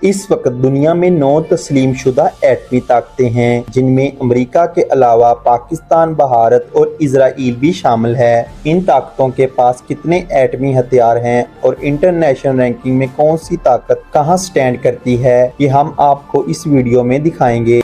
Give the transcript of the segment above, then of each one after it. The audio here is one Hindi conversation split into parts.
इस वक्त दुनिया में 9 तस्लीम शुदा एटमी ताकतें हैं, जिनमें अमेरिका के अलावा पाकिस्तान, भारत और इजराइल भी शामिल है। इन ताकतों के पास कितने एटमी हथियार हैं और इंटरनेशनल रैंकिंग में कौन सी ताकत कहां स्टैंड करती है, ये हम आपको इस वीडियो में दिखाएंगे।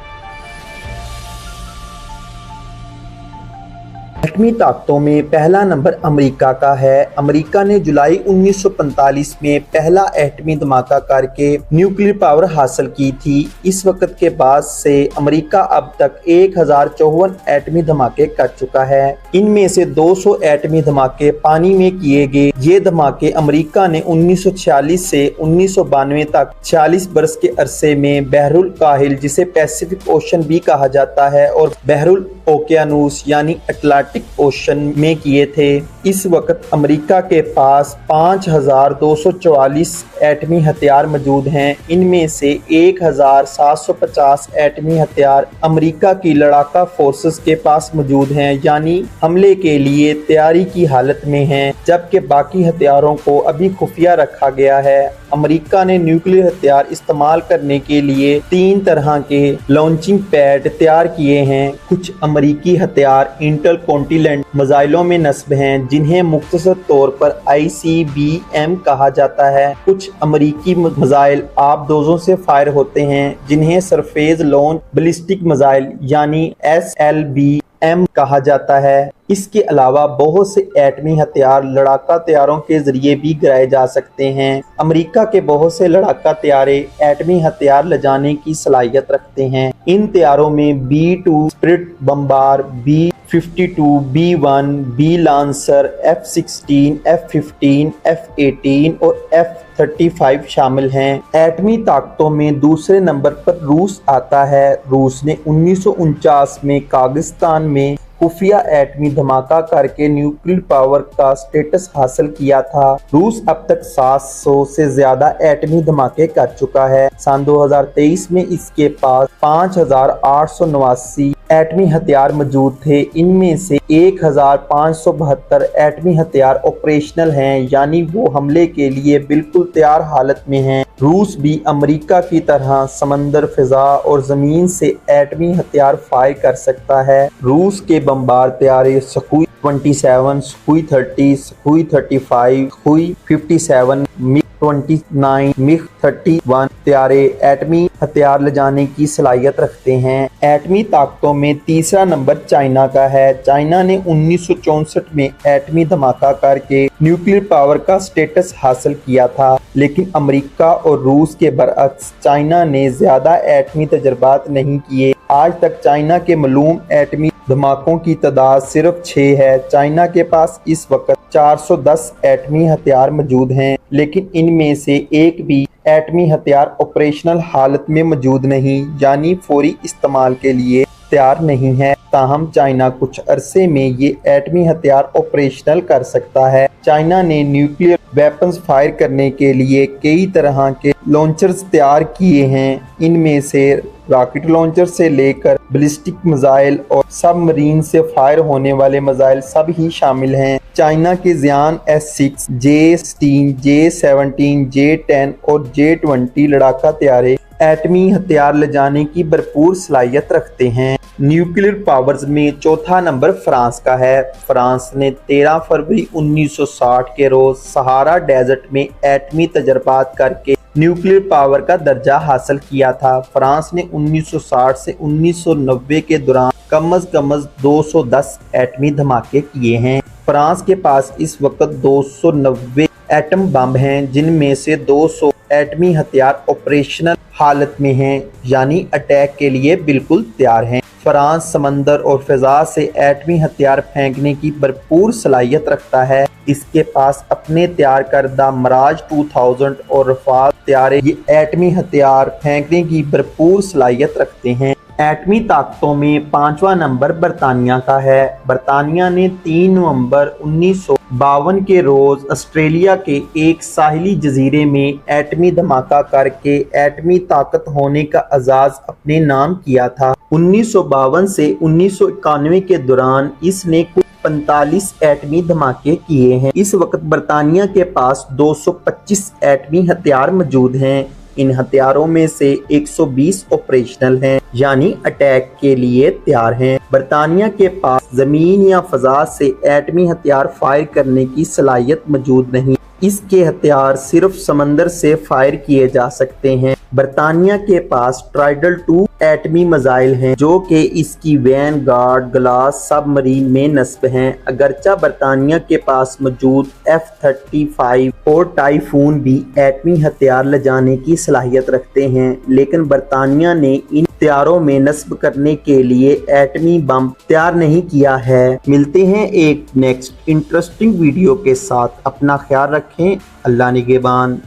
एटमी ताकतों में पहला नंबर अमेरिका का है। अमेरिका ने जुलाई 1945 में पहला एटमी धमाका करके न्यूक्लियर पावर हासिल की थी। इस वक्त के बाद से अमेरिका अब तक 1054 एटमी धमाके कर चुका है। इनमें से 200 एटमी धमाके पानी में किए गए। ये धमाके अमेरिका ने 1946 से 1992 तक 46 बरस के अरसे में बहरुल काहिल, जिसे पैसिफिक ओशन भी कहा जाता है, और बहरुल ओकियानूस यानी अटलांटिक ओशन में किए थे। इस वक्त अमेरिका के पास 5244 एटमी हथियार मौजूद हैं। इनमें से 1750 एटमी हथियार अमेरिका की लड़ाका फोर्सेस के पास मौजूद हैं, यानी हमले के लिए तैयारी की हालत में हैं, जबकि बाकी हथियारों को अभी खुफिया रखा गया है। अमेरिका ने न्यूक्लियर हथियार इस्तेमाल करने के लिए 3 तरह के लॉन्चिंग पैड तैयार किए हैं। कुछ अमेरिकी हथियार इंटरकॉन्टिनेंटल मिसाइलों में नस्ब हैं, जिन्हें मुख्तसर तौर पर ICBM कहा जाता है। कुछ अमेरिकी मिसाइल आबदोजों से फायर होते हैं, जिन्हें सरफेस लॉन्च बैलिस्टिक मिसाइल यानी SLBM कहा जाता है। इसके अलावा बहुत से एटमी हथियार लड़ाका तैयारों के जरिए भी गिराए जा सकते हैं। अमेरिका के बहुत से लड़ाका तैयारे एटमी हथियार ले जाने की सलाहियत रखते हैं। इन तैयारों में B-2 spirit bomber, B-52, B-1, B lancer, F-16, F-15, F-18 और F-35 शामिल हैं। एटमी ताकतों में दूसरे नंबर पर रूस आता है। रूस ने 1949 में कागिस्तान में खुफिया एटमी धमाका करके न्यूक्लियर पावर का स्टेटस हासिल किया था। रूस अब तक 700 से ज्यादा एटमी धमाके कर चुका है। सन 2023 में इसके पास 5889 एटमी हथियार मौजूद थे। इनमें से 1572 एटमी हथियार ऑपरेशनल हैं, यानी वो हमले के लिए बिल्कुल तैयार हालत में हैं। रूस भी अमेरिका की तरह समंदर, फिजा और जमीन से एटमी हथियार फायर कर सकता है। रूस के बमबार तैयारे Sukhoi 27, Sukhoi 30, Sukhoi 35, Sukhoi 57, MiG-29, MiG-31 तैयारे एटमी हथियार ले जाने की सलाहियत रखते हैं। एटमी ताकतों में तीसरा नंबर चाइना का है। चाइना ने 1964 में एटमी धमाका करके न्यूक्लियर पावर का स्टेटस हासिल किया था, लेकिन अमेरिका और रूस के बरअक्स चाइना ने ज्यादा एटमी तजर्बात नहीं किए। आज तक चाइना के मालूम एटमी धमाकों की तादाद सिर्फ 6 है। चाइना के पास इस वक्त 410 एटमी हथियार मौजूद हैं, लेकिन इनमें से एक भी एटमी हथियार ऑपरेशनल हालत में मौजूद नहीं, यानी फौरी इस्तेमाल के लिए तैयार नहीं है। ताहम चाइना कुछ अरसे में ये एटमी हथियार ऑपरेशनल कर सकता है। चाइना ने न्यूक्लियर वेपन्स फायर करने के लिए कई तरह के लॉन्चर्स तैयार किए हैं। इनमें से रॉकेट लॉन्चर से लेकर बैलिस्टिक मिसाइल और सबमरीन से फायर होने वाले मिसाइल सब ही शामिल हैं। चाइना के जियान S6, J-16, J-17, J-10 और J-20 लड़ाका तैयारे एटमी हथियार ले जाने की भरपूर सलाहियत रखते हैं। न्यूक्लियर पावर्स में चौथा नंबर फ्रांस का है। फ्रांस ने 13 फरवरी 1960 के रोज सहारा डेजर्ट में एटमी तजर्बात करके न्यूक्लियर पावर का दर्जा हासिल किया था। फ्रांस ने 1960 से 1990 के दौरान कम अज कम 210 एटमी धमाके किए हैं। फ्रांस के पास इस वक्त 290 एटम बम हैं, जिनमें से 200 एटमी हथियार ऑपरेशनल हालत में हैं, यानी अटैक के लिए बिल्कुल तैयार हैं। फ्रांस समंदर और फिजा से एटमी हथियार फेंकने की भरपूर सलाहियत रखता है। इसके पास अपने तैयार करदा मिराज 2000 और रफाल तैयारे ये एटमी हथियार फेंकने की भरपूर सलाहियत रखते हैं। एटमी ताकतों में 5वां नंबर बरतानिया का है। बरतानिया ने 3 नवंबर 1952 के रोज ऑस्ट्रेलिया के एक साहिली जजीरे में एटमी धमाका करके एटमी ताकत होने का एजाज अपने नाम किया था। 1952 से 1991 के दौरान इसने कुल 45 एटमी धमाके किए हैं। इस वक्त बरतानिया के पास 225 एटमी हथियार मौजूद हैं। इन हथियारों में से 120 ऑपरेशनल हैं, यानी अटैक के लिए तैयार हैं। बरतानिया के पास जमीन या फजा से एटमी हथियार फायर करने की सलाहियत मौजूद नहीं, इसके हथियार सिर्फ समंदर से फायर किए जा सकते हैं। बरतानिया के पास ट्राइडल 2 एटमी मिसाइल हैं, जो कि इसकी वैनगार्ड ग्लास सबमरीन में नस्ब हैं। अगरचा बरतानिया के पास मौजूद F-35 और टाइफून भी एटमी हथियार ले जाने की सलाहियत रखते हैं, लेकिन बरतानिया ने इन हथियारों में नस्ब करने के लिए एटमी बम तैयार नहीं किया है। मिलते हैं एक नेक्स्ट इंटरेस्टिंग वीडियो के साथ। अपना ख्याल रखें। अल्लाह निगहबान।